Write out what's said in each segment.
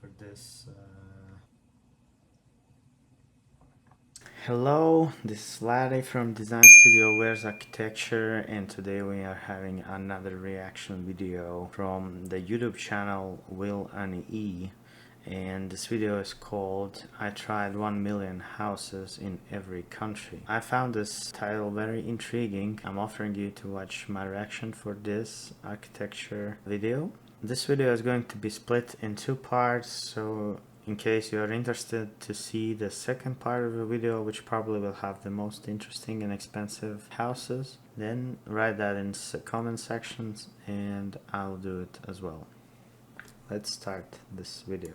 for this. Hello, this is Larry from Design Studio Where's Architecture, and today we are having another reaction video from the YouTube channel WillNE, and this video is called I Tried 1 Million Houses in Every Country. I found this title very intriguing. I'm offering you to watch my reaction for this architecture video. This video is going to be split in two parts, so in case you are interested to see the second part of the video, which probably will have the most interesting and expensive houses, then write that in the comment sections and I'll do it as well. Let's start this video.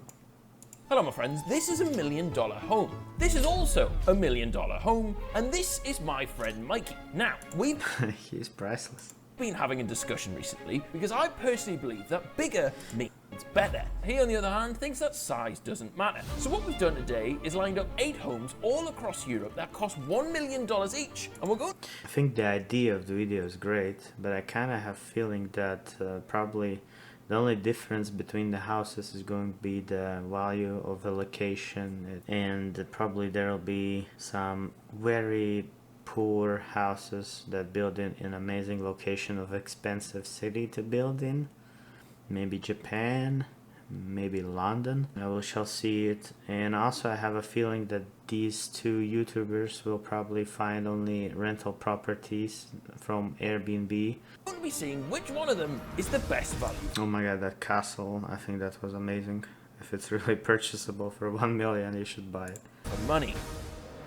Hello my friends, this is $1 million home. This is also $1 million home, and this is my friend Mikey. Now, we've He's priceless. been having a discussion recently because I personally believe that bigger means better. He, on the other hand, thinks that size doesn't matter. So what we've done today is lined up 8 homes all across Europe that cost $1 million each, and we're going. I think the idea of the video is great, but I kind of have a feeling that probably the only difference between the houses is going to be the value of the location, and probably there will be some very poor houses that build in an amazing location of expensive city to build in. Maybe Japan, maybe London. We shall see it. And also I have a feeling that these two YouTubers will probably find only rental properties from Airbnb. We're going to be seeing which one of them is the best value. Oh my god, that castle, I think that was amazing. If it's really purchasable for 1 million, you should buy it. For money.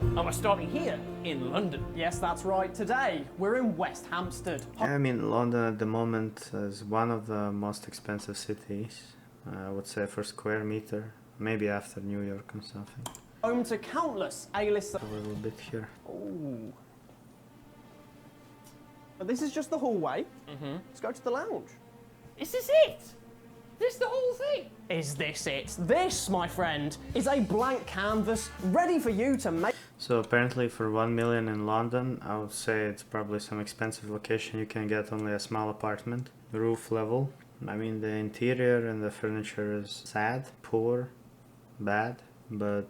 And we're starting here in London. Yes, that's right. Today, we're in West Hampstead. I mean, London at the moment is one of the most expensive cities, I would say, for square meter. Maybe after New York or something. Home to countless A-list... A little bit here. Ooh. But this is just the hallway. Let's go to the lounge. Is this it? This the whole thing? Is this it? This, my friend, is a blank canvas ready for you to make... So apparently for 1 million in London, I would say it's probably some expensive location. You can get only a small apartment, roof level. I mean, the interior and the furniture is sad, poor, bad, but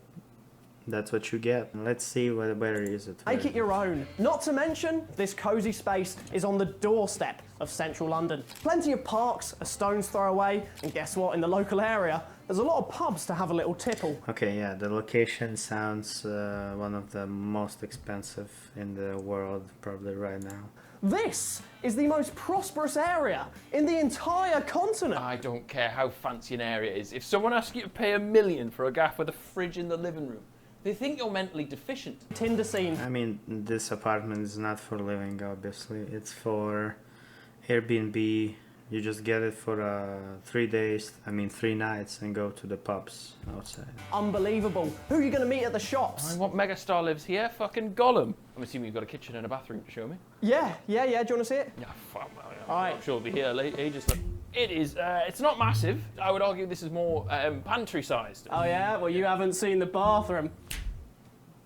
that's what you get. Let's see where is it. Make it your own. Not to mention, this cosy space is on the doorstep of central London. Plenty of parks, a stone's throw away, and guess what? In the local area, there's a lot of pubs to have a little tipple. Okay, yeah, the location sounds one of the most expensive in the world probably right now. This is the most prosperous area in the entire continent. I don't care how fancy an area is. If someone asks you to pay $1 million for a gaff with a fridge in the living room, they think you're mentally deficient. Tinder scene. I mean, this apartment is not for living, obviously. It's for Airbnb. You just get it for 3 days, 3 nights, and go to the pubs outside. Unbelievable. Who are you going to meet at the shops? What megastar lives here? Fucking Gollum. I'm assuming you've got a kitchen and a bathroom to show me. Yeah. Do you want to see it? Yeah, fuck. All right. I'm sure it'll be here ages. It is. It's not massive. I would argue this is more pantry sized. Oh yeah? Well, you haven't seen the bathroom.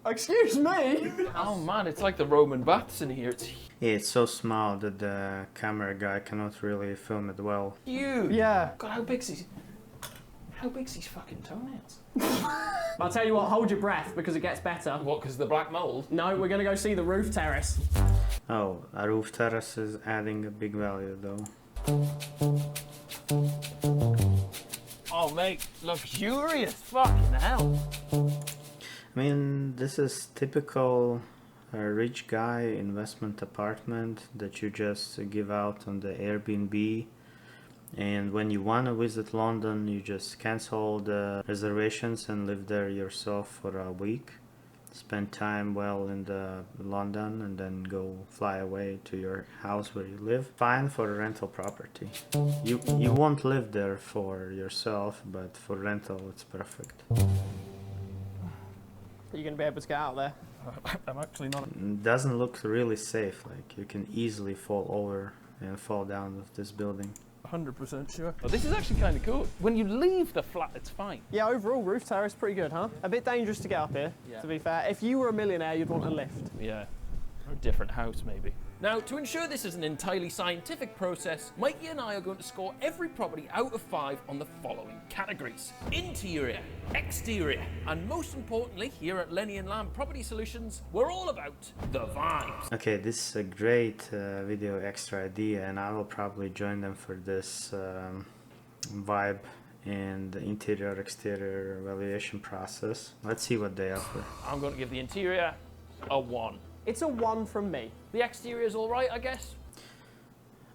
Excuse me? Oh man, it's like the Roman baths in here. It's Yeah, it's so small that the camera guy cannot really film it well. huge. Yeah. God, how big's his fucking toenails? I'll tell you what, hold your breath because it gets better. What, because the black mold? No, we're going to go see the roof terrace. Oh, a roof terrace is adding a big value though. Oh mate, luxurious. Fucking hell. I mean, this is typical rich guy investment apartment that you just give out on the Airbnb, and when you want to visit London you just cancel the reservations and live there yourself for a week, spend time well in the London, and then go fly away to your house where you live. Fine for a rental property. You won't live there for yourself, but for rental it's perfect. Are you going to be able to get out there? I'm actually not. It doesn't look really safe, like you can easily fall over and fall down with this building. 100% sure. Oh, this is actually kind of cool. When you leave the flat, it's fine. Yeah, overall, roof terrace, pretty good, huh? A bit dangerous to get up here, Yeah. to be fair. If you were a millionaire, you'd want a lift. Yeah. Or a different house, maybe. Now, to ensure this is an entirely scientific process, Mikey and I are going to score every property out of 5 on the following categories: interior, exterior, and most importantly, here at Lenny and Lamb Property Solutions, we're all about the vibes. Okay, this is a great video extra idea, and I will probably join them for this vibe and interior exterior evaluation process. Let's see what they offer. I'm going to give the interior a 1. It's a 1 from me. The exterior is all right, I guess.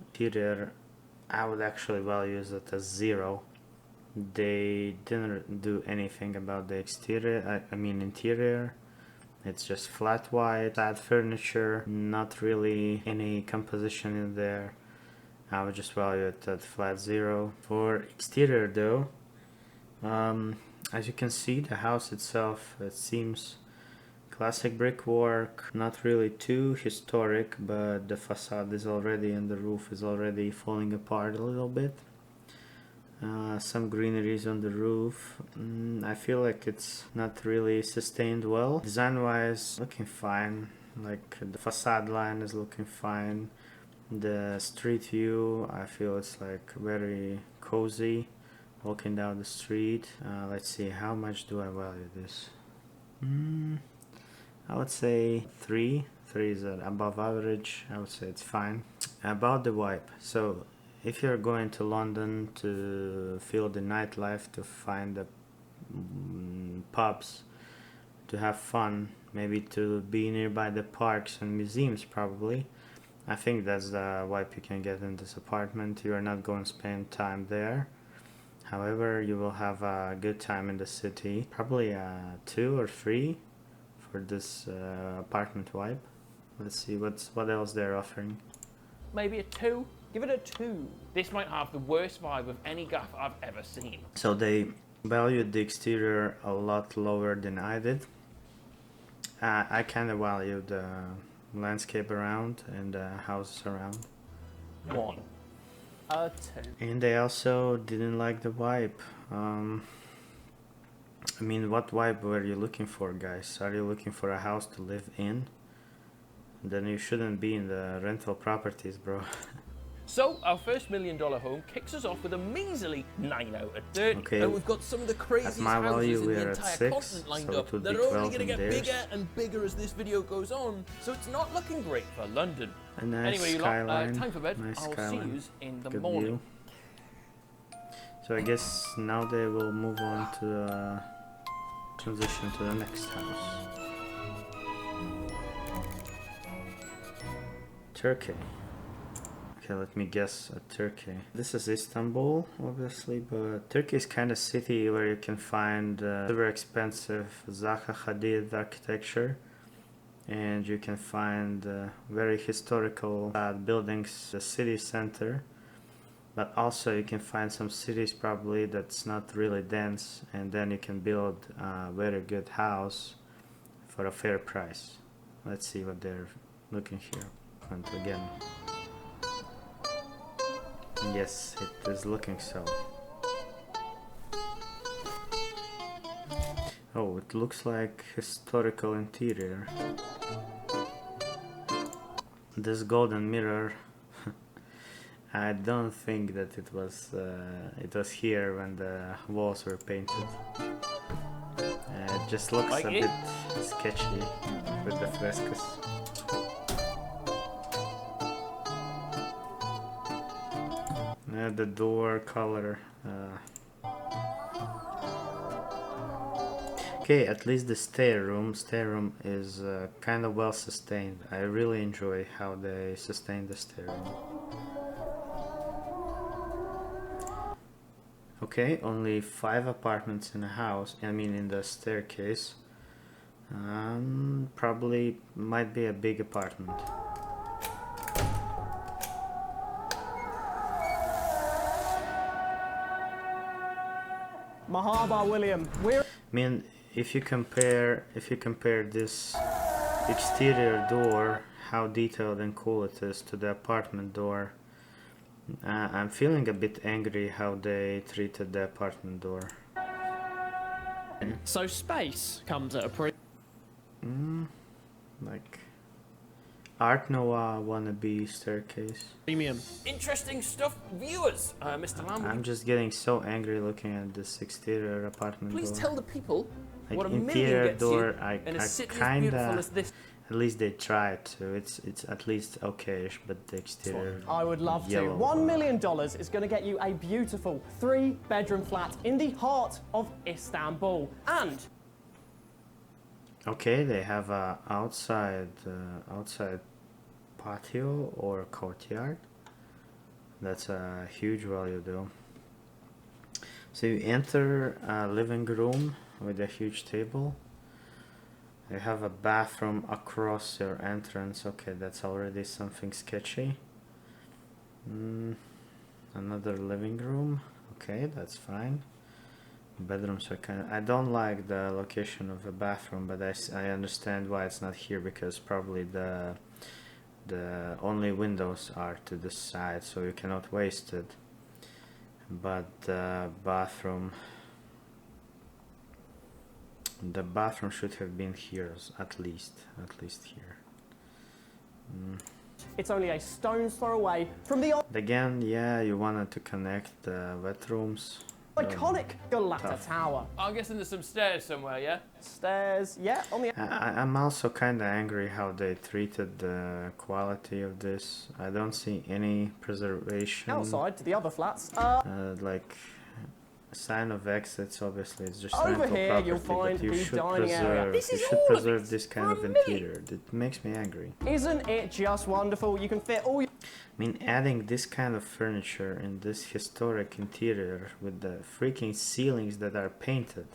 Interior, I would actually value it as 0. They didn't do anything about the exterior, I mean interior. It's just flat white, sad furniture, not really any composition in there. I would just value it at flat 0. For exterior though, as you can see, the house itself, it seems classic brickwork, not really too historic, but the facade is already and the roof is already falling apart a little bit. Some greeneries on the roof. I feel like it's not really sustained well. Design wise, looking fine. Like the facade line is looking fine. The street view, I feel it's like very cozy walking down the street. Let's see, how much do I value this? I would say 3. 3 is above average. I would say it's fine. About the vibe. So if you're going to London to feel the nightlife, to find the pubs, to have fun, maybe to be nearby the parks and museums probably, I think that's the vibe you can get in this apartment. You are not going to spend time there. However, you will have a good time in the city. Probably a 2 or 3 for this apartment vibe. Let's see what else they're offering. Maybe a 2. Give it a 2. This might have the worst vibe of any gaff I've ever seen. So they valued the exterior a lot lower than I did. I kind of value the landscape around and the houses around. 1. A 2. And they also didn't like the vibe. I mean, what vibe were you looking for, guys? Are you looking for a house to live in? Then you shouldn't be in the rental properties, bro. So, our first $1 million home kicks us off with a measly 9 out of 10. Okay. And we've got some of the craziest my value, houses in the we're at entire 6, continent lined so up it would that be are only 12 going to in get theirs. bigger and bigger as this video goes on. So it's not looking great for London. A nice Anyway, you lot, skyline. time for bed. Nice I'll skyline. see you in the Good morning. view. So I guess now they will move on to transition to the next house. Turkey. Okay, let me guess at Turkey. This is Istanbul, obviously, but Turkey is kind of city where you can find super expensive Zaha Hadid architecture, and you can find very historical buildings, the city center, but also you can find some cities probably that's not really dense, and then you can build a very good house for a fair price. Let's see what they're looking here. And again, yes, it is looking so. Oh, it looks like historical interior. This golden mirror, I don't think that it was here when the walls were painted. It just looks Like a it? bit sketchy with the frescoes. The door color. Okay, at least the stair room is kind of well sustained. I really enjoy how they sustain the stair room. Okay, only 5 apartments in a house, I mean in the staircase. Probably might be a big apartment. Mahaba, William. We're... I mean, if you compare this exterior door, how detailed and cool it is, to the apartment door, I'm feeling a bit angry how they treated the apartment door. So space comes at a pretty... Like, Art Noir wannabe staircase. Premium. Interesting stuff, viewers. Mr. Lamb, I'm just getting so angry looking at this exterior apartment please door. tell the people Like what a million interior gets door, you in a I city as beautiful as this. at least they tried to. It's at least okayish, but the exterior. I would love to. yellow, $1 million is going to get you a beautiful 3-bedroom flat in the heart of Istanbul. And Okay, they have a outside patio or courtyard. That's a huge value though. So you enter a living room with a huge table. You have a bathroom across your entrance. Okay, that's already something sketchy. Another living room. Okay, that's fine. Bedrooms are kind of... I don't like the location of the bathroom, but I understand why it's not here, because probably the only windows are to the side, so you cannot waste it. But the bathroom should have been here, at least here. it's only a stone's throw away from the Again, yeah, you wanted to connect the wet rooms. iconic Galata Tough. Tower. I'm guessing there's some stairs somewhere, yeah? Stairs, yeah, on the I'm also kind of angry how they treated the quality of this. I don't see any preservation. outside to the other flats. Like a sign of exits. Obviously, it's just Over rental here property, you'll find but you the should dining area. preserve. This You is should all of preserve it this kind for of $1 million. interior. It makes me angry. Isn't it just wonderful? You can fit all your I mean, adding this kind of furniture in this historic interior with the freaking ceilings that are painted.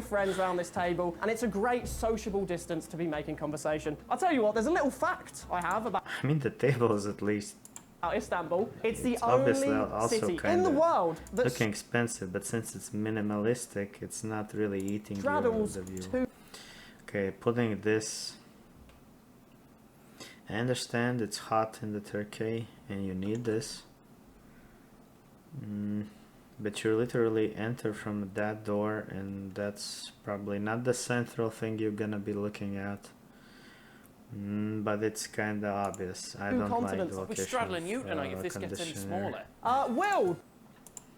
friends around this table, and it's a great sociable distance to be making conversation. I'll tell you what, there's a little fact I have about I mean, the tables at least Istanbul. It's the It's obviously only also city in kinda the world that looking expensive, but since it's minimalistic, it's not really eating you out of straddles the view. two Okay, putting this. I understand it's hot in the Turkey and you need this. But you literally enter from that door, and that's probably not the central thing you're gonna be looking at. But it's kinda obvious. I don't like continents. the We're We're location. straddling you of, tonight if this gets any conditioner. smaller. Will,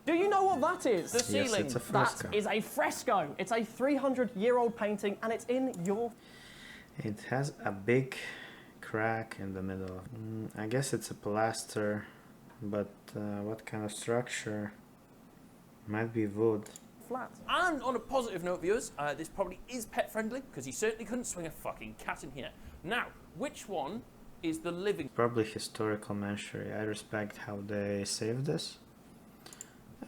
do you know what that is? The Yes, ceiling. it's a That fresco. is a fresco. It's a 300-year-old painting, and it's in your It has a big crack in the middle. I guess it's a plaster, but what kind of structure? Might be wood. flat. And on a positive note, viewers, this probably is pet friendly because you certainly couldn't swing a fucking cat in here. Now, which one is the living? Probably historical menagerie. I respect how they saved this.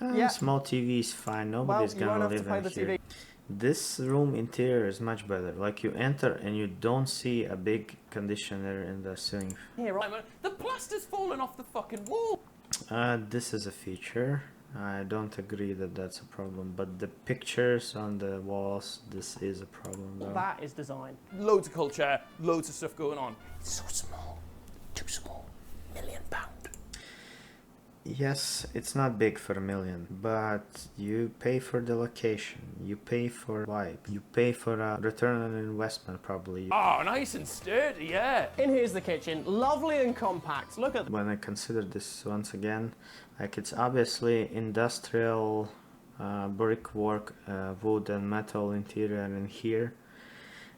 Yeah. Small TV is fine. Nobody's you won't gonna have to live pay in the here. TV. This room interior is much better. Like you enter and you don't see a big conditioner in the ceiling. Here, right. The plaster's fallen off the fucking wall. This is a feature. I don't agree that that's a problem, but the pictures on the walls, this is a problem though. That is design. Loads of culture, loads of stuff going on. It's so small, too small. £1 million. Yes, it's not big for $1 million, but you pay for the location, you pay for vibe, you pay for a return on investment probably. Oh, nice and sturdy, yeah. In here's the kitchen, lovely and compact. Look at When I consider this once again, like it's obviously industrial brickwork, wood and metal interior in here.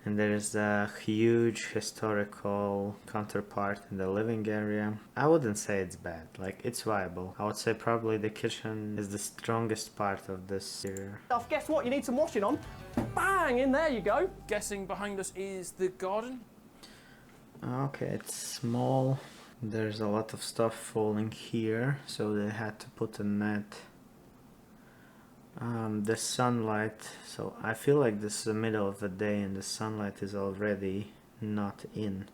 And there is a huge historical counterpart in the living area. I wouldn't say it's bad, like it's viable. I would say probably the kitchen is the strongest part of this area. stuff. Guess what? You need some washing on. Bang! In there you go. Guessing behind us is the garden. Okay, it's small. There's a lot of stuff falling here, so they had to put a net. The sunlight, so I feel like this is the middle of the day and the sunlight is already not in,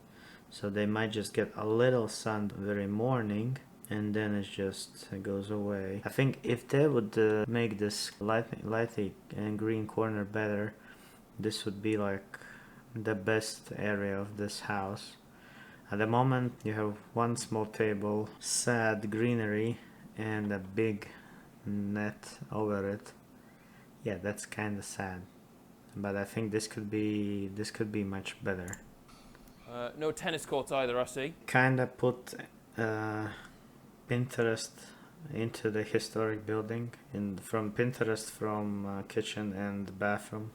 so they might just get a little sun very morning and then it goes away. I think if they would make this lighting and green corner better, this would be like the best area of this house. At the moment you have one small table, sad greenery, and a big net over it. Yeah, that's kind of sad, but I think this could be much better. No tennis courts either, I see. Kinda put Pinterest into the historic building, from Pinterest from kitchen and bathroom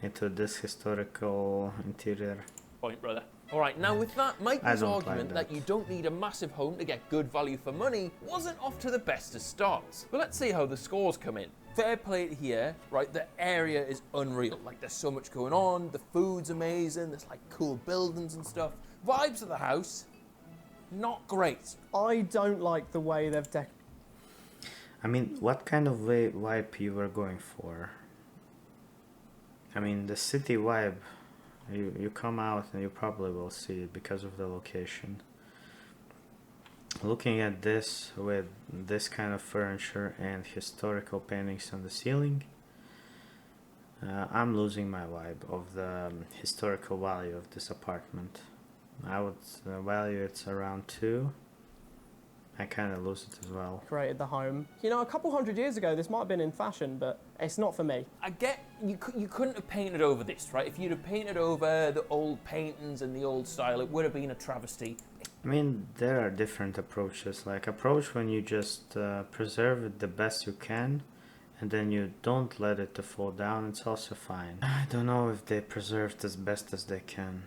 into this historical interior. Point, brother. All right, now with that, Michael's don't argument like that you don't need a massive home to get good value for money wasn't off to the best of starts. But let's see how the scores come in. Fair play here, right? The area is unreal. Like, there's so much going on. The food's amazing. There's like cool buildings and stuff. Vibes of the house, not great. I don't like the way they've I mean, what kind of vibe you were going for? I mean, the city vibe, you come out and you probably will see it because of the location. Looking at this with this kind of furniture and historical paintings on the ceiling, I'm losing my vibe of the historical value of this apartment. I would value it around 2. I kind of lose it as well. created the home. You know, a couple hundred years ago, this might have been in fashion, but it's not for me. I get you couldn't have painted over this, right? If you'd have painted over the old paintings and the old style, it would have been a travesty. I mean, there are different approaches. Like, approach when you just preserve it the best you can, and then you don't let it to fall down. It's also fine. I don't know if they preserved as best as they can.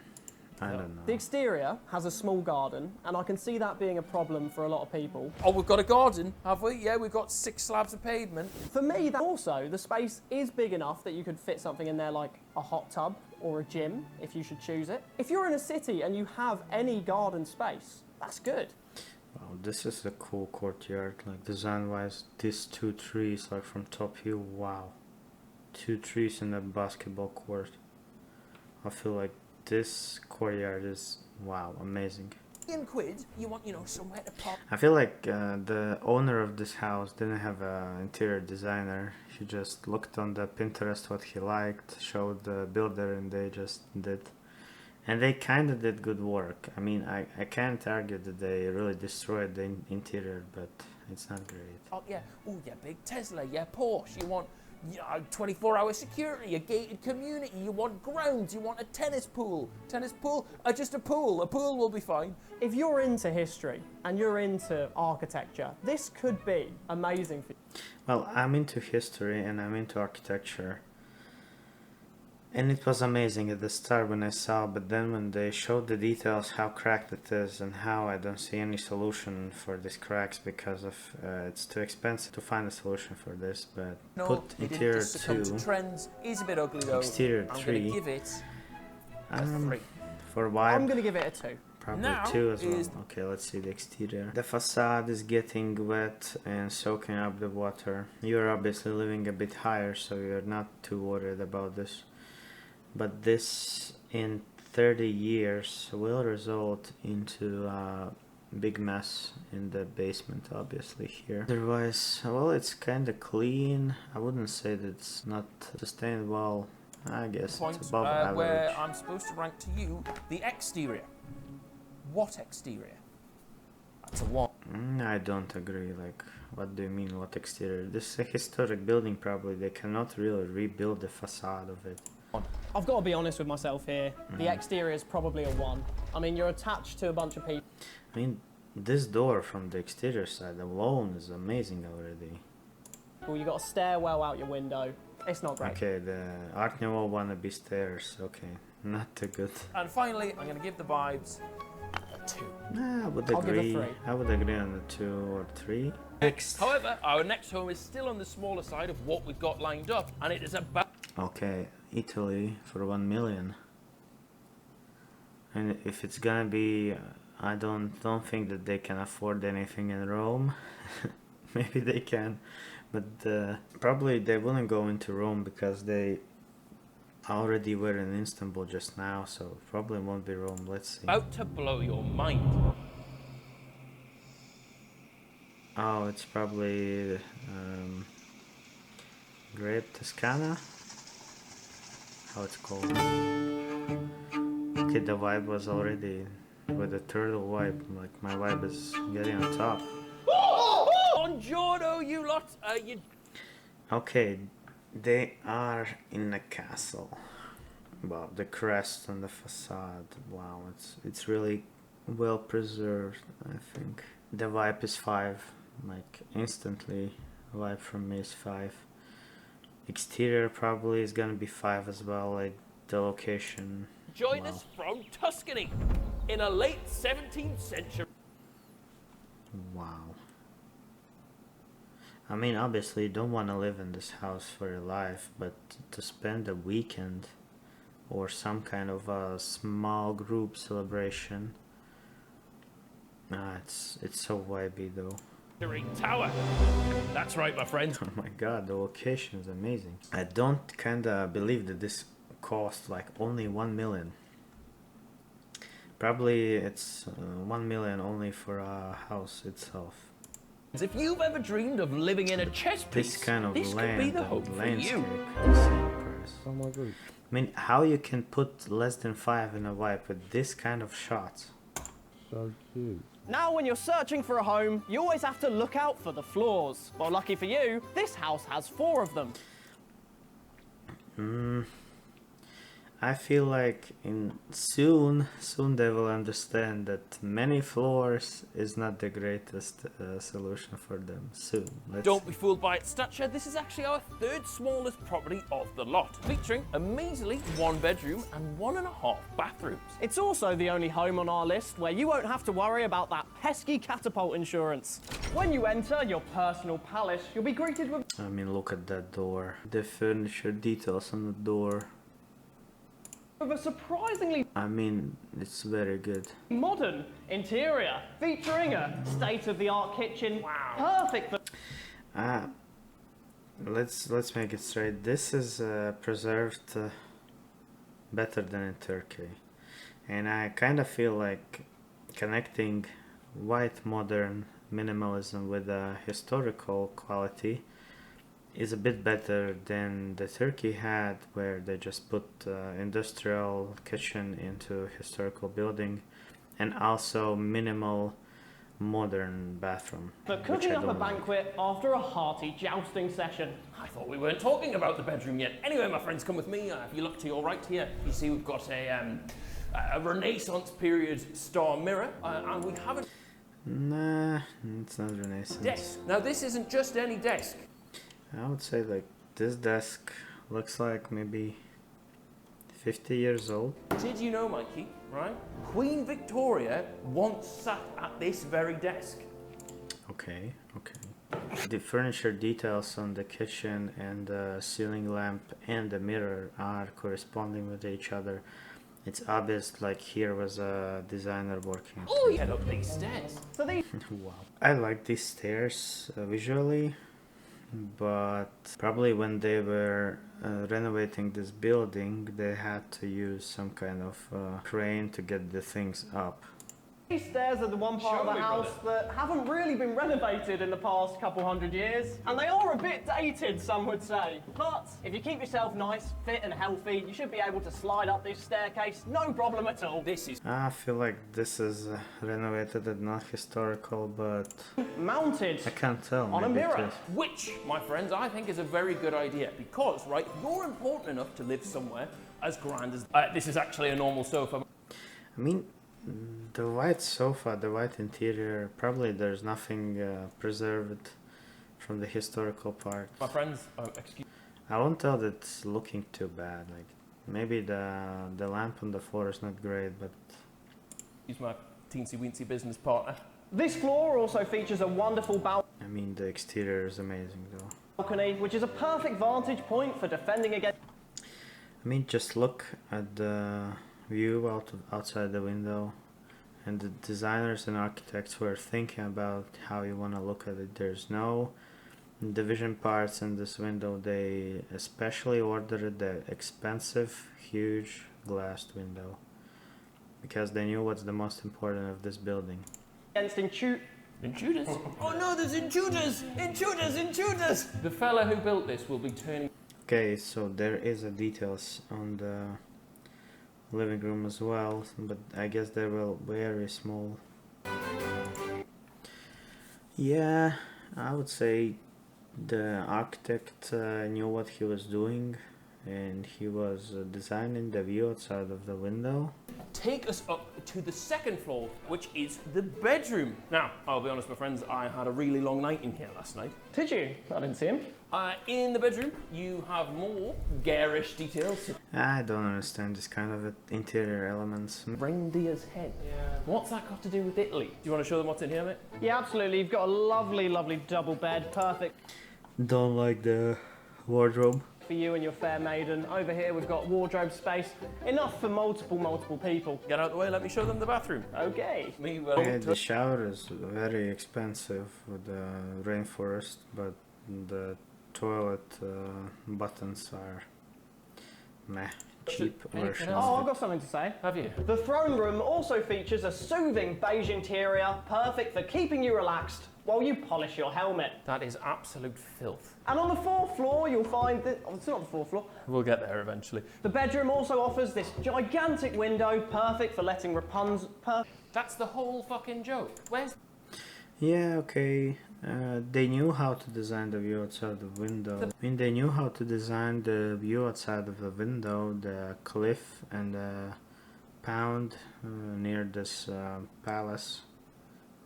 I don't know. The exterior has a small garden, and I can see that being a problem for a lot of people. Oh, we've got a garden, have we? Yeah, we've got 6 slabs of pavement. For me, that also, the space is big enough that you could fit something in there like a hot tub or a gym, if you should choose it. If you're in a city and you have any garden space, that's good. Wow, this is a cool courtyard. Like, design-wise, these 2 trees, like from top view, wow. 2 trees in a basketball court. I feel like this courtyard is, wow, amazing. £1 you want, you know, somewhere to pop. I feel like the owner of this house didn't have an interior designer. He just looked on the Pinterest what he liked, showed the builder, and they just did. And they kind of did good work. I mean, I can't argue that they really destroyed the interior, but it's not great. Oh, yeah. Oh, yeah, big Tesla. Yeah, Porsche. You want 24-hour security, a gated community. You want grounds. You want a tennis pool. Tennis pool? Just a pool. A pool will be fine. If you're into history and you're into architecture, this could be amazing for you. Well, I'm into history and I'm into architecture. And it was amazing at the start when I saw, but then when they showed the details, how cracked it is and how I don't see any solution for these cracks because of it's too expensive to find a solution for this. But No, put it didn't interior just succumb 2, to trends. Is a bit ugly though. exterior I'm 3, gonna give it a 3. for I'm vibe, going to give it a 2. probably Now 2 as well. is- Okay, let's see the exterior. The facade is getting wet and soaking up the water. You're obviously living a bit higher, so you're not too worried about this. But this in 30 years will result into a big mess in the basement, obviously here. Otherwise, well, it's kind of clean. I wouldn't say that it's not sustained well. I guess Point it's above average. where I'm supposed to rank to you the exterior. What exterior? That's a 1. I don't agree. Like, what do you mean, what exterior? This is a historic building, probably. They cannot really rebuild the facade of it. I've got to be honest with myself here. The exterior is probably a 1. I mean, you're attached to a bunch of people. I mean, this door from the exterior side alone is amazing already. You got a stairwell out your window. It's not great. Okay, the Art Nouveau wannabe stairs. Okay, not too good. And finally, I'm going to give the vibes a 2. Nah, I would I'll give a agree. 3. I would agree on the 2 or 3. Next. However, our next home is still on the smaller side of what we've got lined up, and it is about... Okay, Italy for 1 million. And if it's gonna be, I don't think that they can afford anything in Rome. Maybe they can, but probably they wouldn't go into Rome because they already were in Istanbul just now, so probably won't be Rome. Let's see. about to blow your mind. Oh, it's probably Grape Toscana. How it's called? Okay, the vibe was already with the turtle vibe. Like, my vibe is getting on top. Buongiorno, you lot. You... Okay, they are in a castle. Well, the crest on the facade, wow, it's really well preserved, I think. The vibe is 5, like instantly vibe from me is 5. Exterior probably is gonna be 5 as well, like the location. Join wow. us from Tuscany in a late 17th century. Wow. I mean, obviously you don't want to live in this house for your life, but to spend a weekend or some kind of a small group celebration, it's so vibey though. Tower. That's right, my friends. Oh my god, the location is amazing. I don't kinda believe that this cost like only 1 million. Probably it's 1 million only for a house itself. If you've ever dreamed of living in a chess piece, This kind of this land could be the and home for landscape you. at the same price. Oh my god. I mean, how you can put less than 5 in a wipe with this kind of shots? So cute. Now when you're searching for a home, you always have to look out for the flaws. Well, lucky for you, this house has 4 of them. I feel like soon they will understand that many floors is not the greatest solution for them. Soon. Don't be fooled by its stature. This is actually our 3rd smallest property of the lot, featuring a measly 1 bedroom and 1.5 bathrooms. It's also the only home on our list where you won't have to worry about that pesky catapult insurance. When you enter your personal palace, you'll be greeted with I mean, look at that door. The furniture details on the door. a surprisingly I mean, it's very good. modern interior, featuring a state-of-the-art kitchen, perfect for Let's make it straight. This is preserved better than in Turkey, and I kind of feel like connecting white modern minimalism with a historical quality is a bit better than the Turkey had, where they just put industrial kitchen into historical building, and also minimal modern bathroom. for which cooking I up a don't like. banquet after a hearty jousting session. I thought we weren't talking about the bedroom yet. Anyway, my friends, come with me. If you look to your right here, you see we've got a Renaissance period star mirror, and we have a Nah, it's not Renaissance. desk. Now, this isn't just any desk. I would say like this desk looks like maybe 50 years old. Did you know, Mikey, right? Queen Victoria once sat at this very desk. Okay. The furniture details on the kitchen and the ceiling lamp and the mirror are corresponding with each other. It's obvious like here was a designer working. Oh, you head up these stairs. So these Wow. I like these stairs visually, but probably when they were renovating this building, they had to use some kind of crane to get the things up. stairs are the one part of the house that haven't really been renovated in the past couple hundred years, and they are a bit dated, some would say. But if you keep yourself nice, fit and healthy, you should be able to slide up this staircase, no problem at all. This is I feel like this is renovated and not historical, but Mounted I can't tell. on a maybe it mirror. is. which, my friends, I think is a very good idea because, right, you're important enough to live somewhere as grand as. This is actually a normal sofa. I mean, the white sofa, the white interior, probably there's nothing preserved from the historical part. My friends, excuse I won't tell that it's looking too bad. Like maybe the lamp on the floor is not great, but my teensy weensy business partner. This floor also features a wonderful I mean the exterior is amazing though. balcony, which is a perfect vantage point for defending against. I mean, just look at the view outside the window, and the designers and architects were thinking about how you want to look at it. There's no division parts in this window. They especially ordered the expensive, huge glassed window because they knew what's the most important of this building. Intruders? Oh no, there's intruders! Intruders! The fella who built this will be turning. Okay, so there is a details on the living room as well, but I guess they were very small. Yeah, I would say the architect knew what he was doing, and he was designing the view outside of the window. Take us up to the second floor, which is the bedroom. Now, I'll be honest, my friends, I had a really long night in here last night. Did you? I didn't see him. In the bedroom, you have more garish details. I don't understand this kind of interior elements. Reindeer's head. Yeah. What's that got to do with Italy? Do you want to show them what's in here, mate? Yeah, absolutely. You've got a lovely, lovely double bed. Perfect Don't like the wardrobe. for you and your fair maiden. Over here, we've got wardrobe space. Enough for multiple people. Get out of the way, let me show them the bathroom. Okay. Me, well, Yeah, the shower is very expensive with the rainforest, but the toilet buttons are meh, cheap versions. Oh, I've got something to say. have you? The throne room also features a soothing beige interior, perfect for keeping you relaxed while you polish your helmet. That is absolute filth. And on the fourth floor, you'll find that, oh, it's not the fourth floor. We'll get there eventually. The bedroom also offers this gigantic window, perfect for letting Rapunzel. That's the whole fucking joke. Where's... Yeah, okay. They knew how to design the view outside the window. I mean, they knew how to design the view outside of the window, the cliff and the pound near this palace,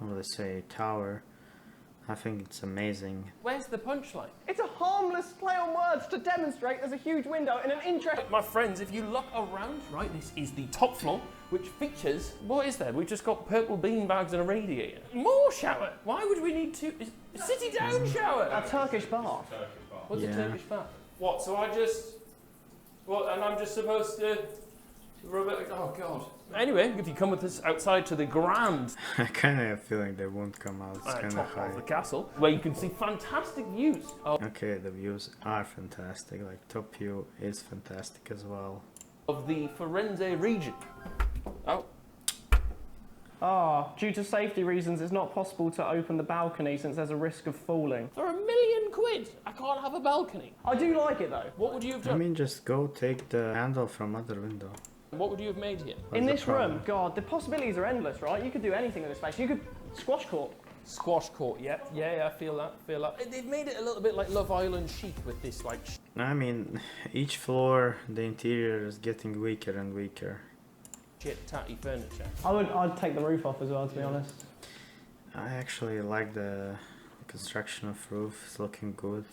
or let's say tower. I think it's amazing. Where's the punchline? It's a harmless play on words to demonstrate there's a huge window in an interesting... My friends, if you look around, right, this is the top floor, which features, what is there? We've just got purple bean bags and a radiator. More shower. Why would we need two? City down shower. A Turkish bath. What's a Yeah. Turkish bath? What, so I just, what, and I'm just supposed to rub it, oh God. Anyway, if you come with us outside to the grand I kind of have a feeling they won't come out. It's kind of top high. of the castle, where you can see fantastic views Okay, the views are fantastic. Like top view is fantastic as well. of the Firenze region. Oh, Due to safety reasons, it's not possible to open the balcony since there's a risk of falling. for £1,000,000, I can't have a balcony. I do like it though. What would you have I done? mean, just go take the handle from other window. What would you have made here? In What's the this problem? room, God, the possibilities are endless, right? You could do anything in this space. You could squash court. Squash court, yeah, I feel that. They've made it a little bit like Love Island chic with this like I mean, each floor, the interior is getting weaker and weaker. shit tatty furniture. I'd take the roof off as well, to be honest. I actually like the construction of roof. It's looking good.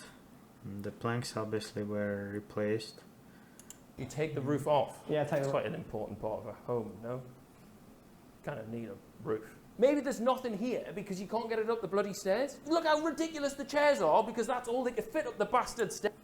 The planks obviously were replaced. You take the roof off. Yeah, take It's the quite an important part of a home, no? Kind of need a roof. Maybe there's nothing here because you can't get it up the bloody stairs. Look how ridiculous the chairs are because that's all they can fit up the bastard stairs.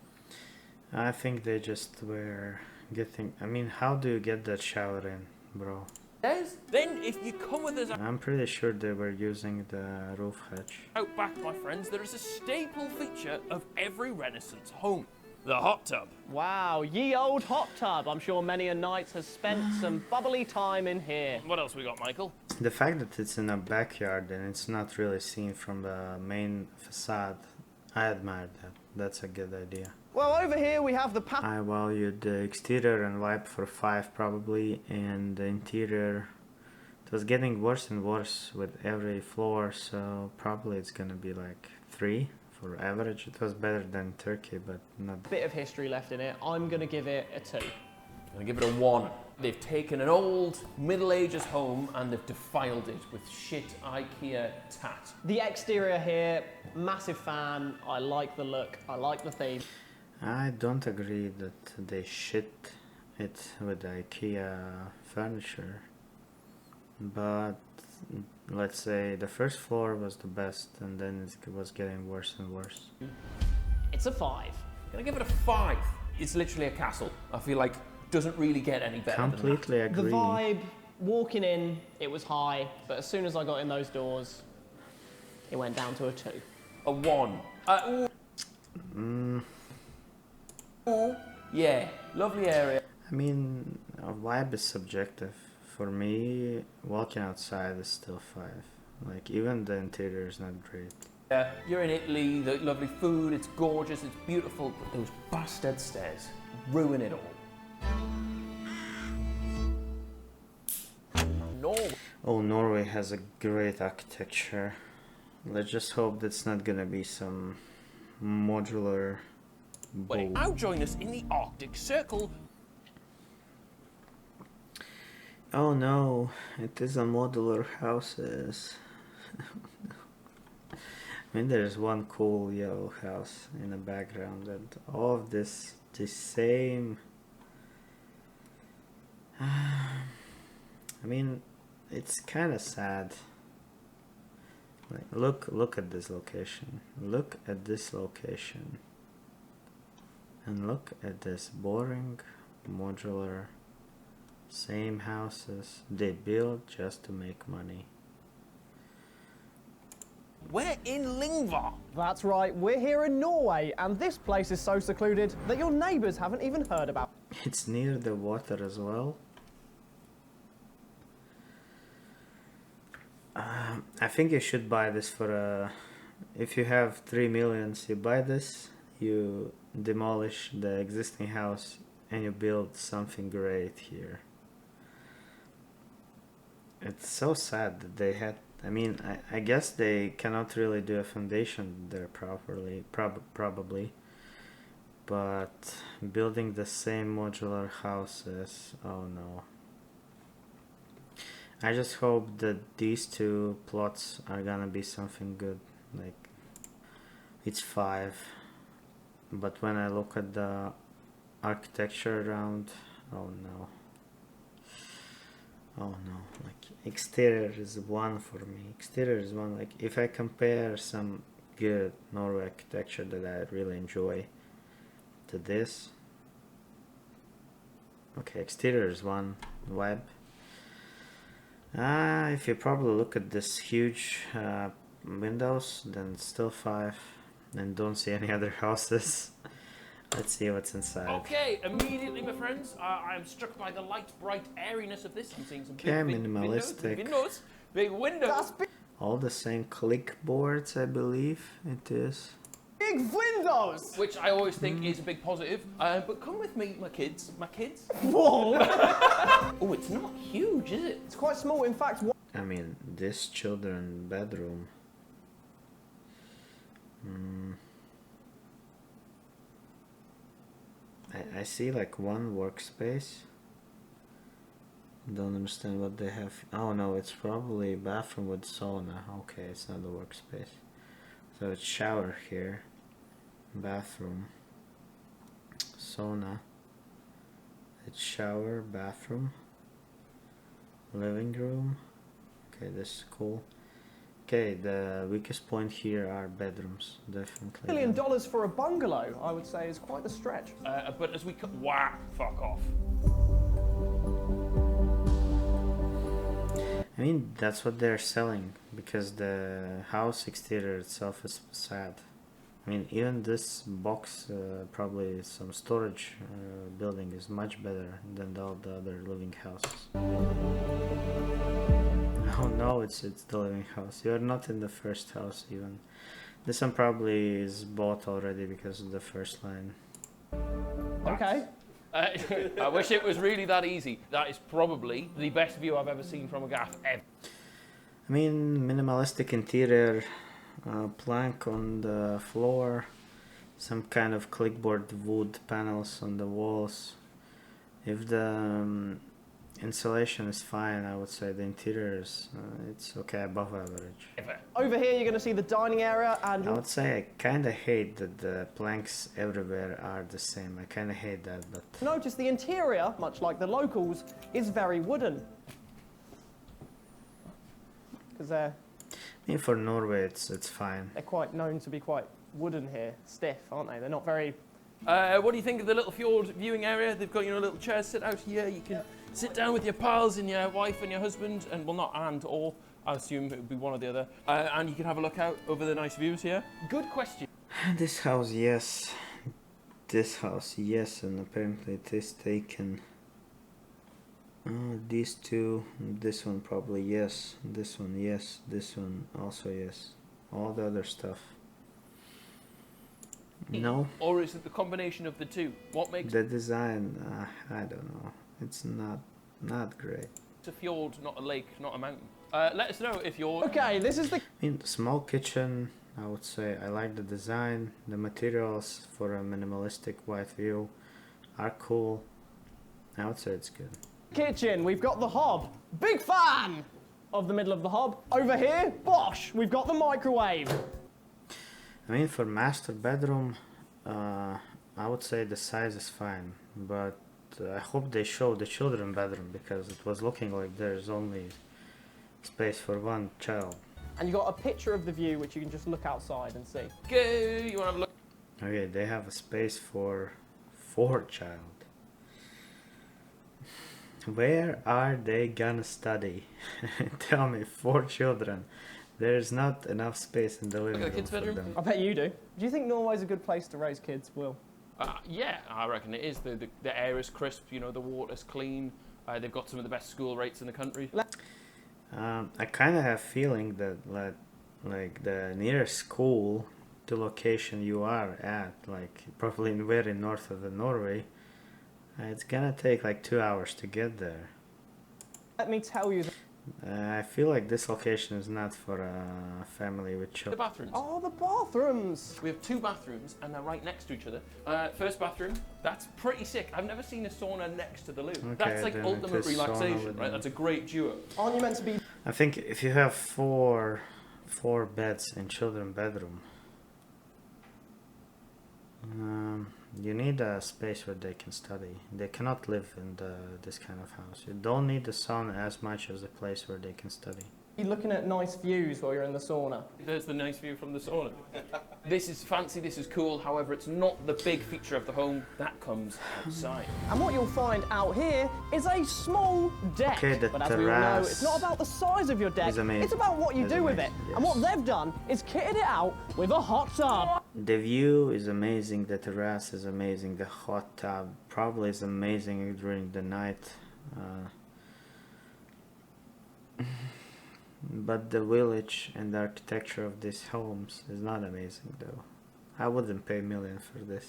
I think they just were getting... I mean, how do you get that shower in, bro? Then if you come with us I'm pretty sure they were using the roof hatch. out back, my friends, there is a staple feature of every Renaissance home. The hot tub. Wow, ye old hot tub. I'm sure many a night has spent some bubbly time in here. What else we got, Michael? The fact that it's in a backyard and it's not really seen from the main facade, I admire that. That's a good idea. Well, over here we have the I valued the exterior and vibe for 5 probably, and the interior, it was getting worse and worse with every floor, so probably it's gonna be like 3 for average. It was better than Turkey, but not... bit of history left in it. I'm going to give it a 2. I'm gonna give it a 1. They've taken an old Middle Ages home and they've defiled it with shit IKEA tat. The exterior here, massive fan. I like the look. I like the theme. I don't agree that they shit it with the IKEA furniture, but let's say the first floor was the best and then it was getting worse and worse. It's a 5. I'm gonna give it a 5. It's literally a castle. I feel like doesn't really get any better Completely The agree. vibe, walking in, it was high, but as soon as I got in those doors, it went down to a 2. A 1. Ooh, yeah, lovely area. I mean, a vibe is subjective. For me, walking outside is still 5. Like, even the interior is not great. Yeah, you're in Italy, the lovely food, it's gorgeous, it's beautiful, but those bastard stairs ruin it all. Norway. Oh, Norway has a great architecture. Let's just hope that's not gonna be some modular Wait, now join us in the Arctic Circle. Oh no, it is a modular houses. I mean, there's one cool yellow house in the background, and all of this the same. I mean, it's kind of sad. Like, look at this location. Look at this location. And look at this boring, modular, same houses they build just to make money. We're in Lingvar. That's right, we're here in Norway, and this place is so secluded that your neighbours haven't even heard about. It's near the water as well. I think you should buy this for a. If you have 3 millions, you buy this, you demolish the existing house, and you build something great here. It's so sad that they had. I mean, I guess they cannot really do a foundation there properly, probably. But building the same modular houses, oh no. I just hope that these two plots are gonna be something good. Like, it's 5, but when I look at the architecture around, oh no. Oh no, like exterior is 1 for me. Exterior is 1. Like, if I compare some good Norway architecture that I really enjoy to this, okay, exterior is 1 vibe. If you probably look at this huge windows, then it's still 5, and don't see any other houses. Let's see what's inside. Okay, immediately, my friends, I am struck by the light, bright airiness of this. I'm seeing some Okay, big minimalistic. big windows. All the same clipboards, I believe it is. Big windows! Which I always think is a big positive. But come with me, my kids. My kids. Whoa! Oh, it's not huge, is it? It's quite small, in fact. I mean, this children bedroom. I see like 1 workspace. Don't understand what they have. Oh no, it's probably bathroom with sauna. Okay, it's not a workspace. So it's shower here, bathroom, sauna. It's shower, bathroom, living room. Okay, this is cool. Okay, the weakest point here are bedrooms, definitely. $1 million for a bungalow, I would say, is quite a stretch. But as we wow, fuck off. I mean, that's what they're selling, because the house exterior itself is sad. I mean, even this box, probably some storage building, is much better than all the other living houses. Oh no, it's the living house. You're not in the first house even. This one probably is bought already because of the first line. Okay. I wish it was really that easy. That is probably the best view I've ever seen from a gaff ever. I mean, minimalistic interior, plank on the floor, some kind of clipboard wood panels on the walls. If the insulation is fine, I would say the interior is it's okay, above average. Over here, you're going to see the dining area, and I would say I kind of hate that the planks everywhere are the same. I kind of hate that, but notice the interior, much like the locals, is very wooden. Because I mean, for Norway, it's fine. they're quite known to be quite wooden here, stiff, aren't they? They're not very. What do you think of the little fjord viewing area? They've got, you know, little chairs set out here. You can sit down with your pals and your wife and your husband, and well, not and or. I assume it would be one or the other. And you can have a look out over the nice views here. Good question. This house, yes. This house, yes, and apparently it is taken. These two, this one probably yes, this one yes, this one also yes. All the other stuff. No. Or is it the combination of the two? What makes the design? I don't know. It's not great. It's a fjord, not a lake, not a mountain. Let us know if you're. Okay, this is the. I mean, small kitchen. I would say. I like the design. The materials for a minimalistic white view are cool. I would say it's good. Kitchen, we've got the hob. Big fan of the middle of the hob. Over here, bosh, we've got the microwave. I mean, for master bedroom, I would say the size is fine, but I hope they show the children bedroom, because it was looking like there's only space for one child. And you've got a picture of the view which you can just look outside and see. Okay, you want to have a look? Okay, they have a space for 4 child. Where are they gonna study? Tell me, 4 children. There's not enough space in the living Look at the room kids' for bedroom. them. I bet you do. Do you think Norway's a good place to raise kids, Will? Yeah, I reckon it is. The air is crisp, you know, the water's clean. They've got some of the best school rates in the country. I kind of have feeling that like the nearest school to location you are at, like probably very north of Norway, it's gonna take like 2 hours to get there. Let me tell you. I feel like this location is not for a family with The children. bathrooms. Oh, the bathrooms. We have 2 bathrooms and they're right next to each other. First bathroom, that's pretty sick. I've never seen a sauna next to the loo. Okay, That's like then ultimate it is sauna relaxation, with right? them. That's a great duo. Aren't you meant to be? I think if you have four beds in children bedroom, you need a space where they can study. They cannot live in this kind of house. You don't need the sun as much as the place where they can study. You're looking at nice views while you're in the sauna. There's the nice view from the sauna. This is fancy, this is cool. However, it's not the big feature of the home. That comes outside. And what you'll find out here is a small deck. Okay, the but as we all know, terrace it's not about the size of your deck. is amazing. It's about what you It's do with it. amazing, And what yes. they've done is kitted it out with a hot tub. The view is amazing, the terrace is amazing, the hot tub probably is amazing during the night. But the village and the architecture of these homes is not amazing though. I wouldn't pay $1 million for this.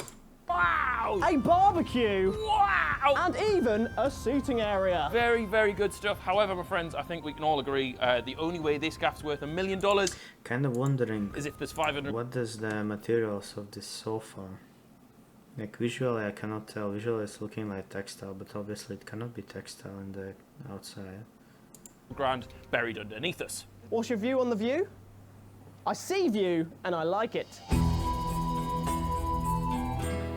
Wow! A barbecue. Wow! And even a seating area. Very, very good stuff. However, my friends, I think we can all agree the only way this gaff's worth $1 million Kind of wondering is if there's 500. what is the materials of this sofa. Like visually I cannot tell. Visually it's looking like textile, but obviously it cannot be textile in the outside. grand buried underneath us. What's your view on the view? I see view and I like it.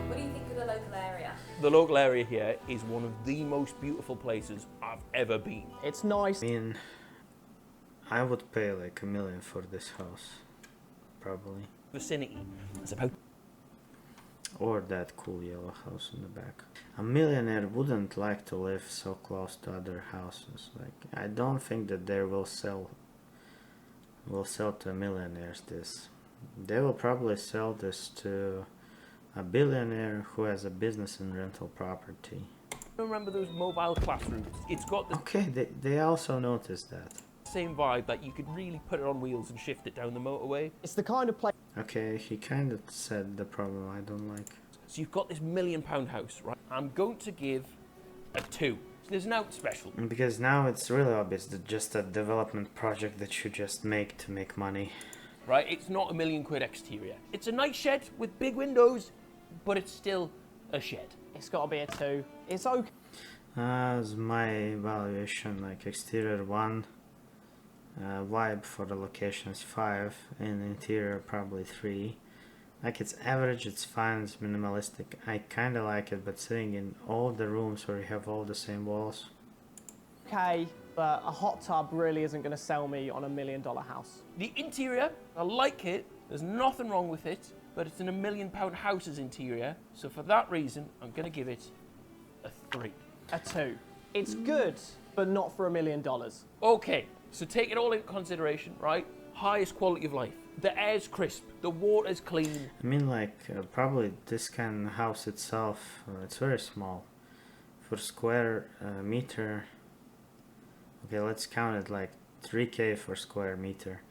What do you think of the local area? The local area here is one of the most beautiful places I've ever been. It's nice. I mean, I would pay like $1 million for this house, probably. Vicinity. It's about Or that cool yellow house in the back. A millionaire wouldn't like to live so close to other houses. Like, I don't think that they will sell to millionaires this. They will probably sell this to a billionaire who has a business in rental property. remember those mobile classrooms? It's got the Okay, they also noticed that. same vibe that you could really put it on wheels and shift it down the motorway. It's the kind of place. Okay, he kind of said the problem I don't like. So you've got this £1 million house, right? I'm going to give a 2. So there's no special. Because now it's really obvious that just a development project that you just make to make money. Right? It's not £1 million exterior. It's a nice shed with big windows, but it's still a shed. It's got to be a 2. It's okay. As my evaluation, like exterior 1, vibe for the location is 5, and interior probably 3. Like it's average, it's fine, it's minimalistic. I kind of like it, but sitting in all the rooms where you have all the same walls. Okay, but a hot tub really isn't going to sell me on $1 million house. The interior, I like it. There's nothing wrong with it, but it's in £1 million house's interior. So for that reason, I'm going to give it a 3. A 2. It's good, but not for $1 million. Okay, so take it all into consideration, right? Highest quality of life. The air's crisp. The water's clean. I mean, like, probably this kind of house itself, it's very small. For square meter, okay, let's count it like 3K for square meter.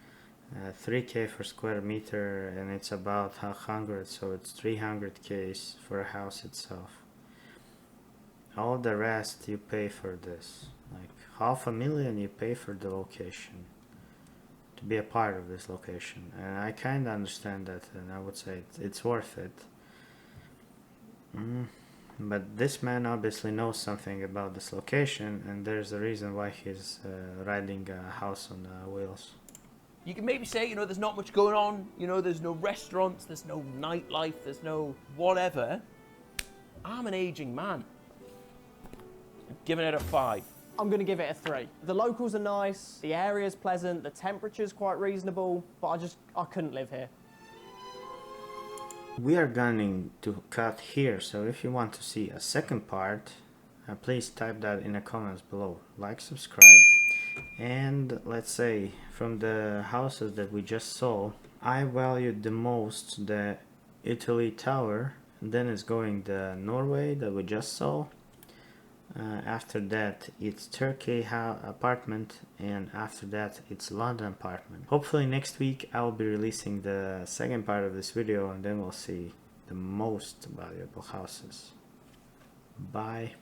3K for square meter, and it's about 100, so it's 300K for a house itself. All the rest you pay for this. Like $500,000 you pay for the location. to be a part of this location, and I kind of understand that, and I would say it's worth it. But this man obviously knows something about this location, and there's a reason why he's riding a house on wheels. You can maybe say, you know, there's not much going on, you know, there's no restaurants, there's no nightlife, there's no whatever. I'm an aging man. I'm giving it a 5. I'm going to give it a 3. The locals are nice, the area's pleasant, the temperature's quite reasonable, but I couldn't live here. We are going to cut here, so if you want to see a second part, please type that in the comments below. Like, subscribe, and let's say from the houses that we just saw, I valued the most the Italy Tower, and then it's going the Norway that we just saw. After that it's Turkey apartment, and after that it's London apartment. Hopefully next week I will be releasing the second part of this video, and then we'll see the most valuable houses. Bye.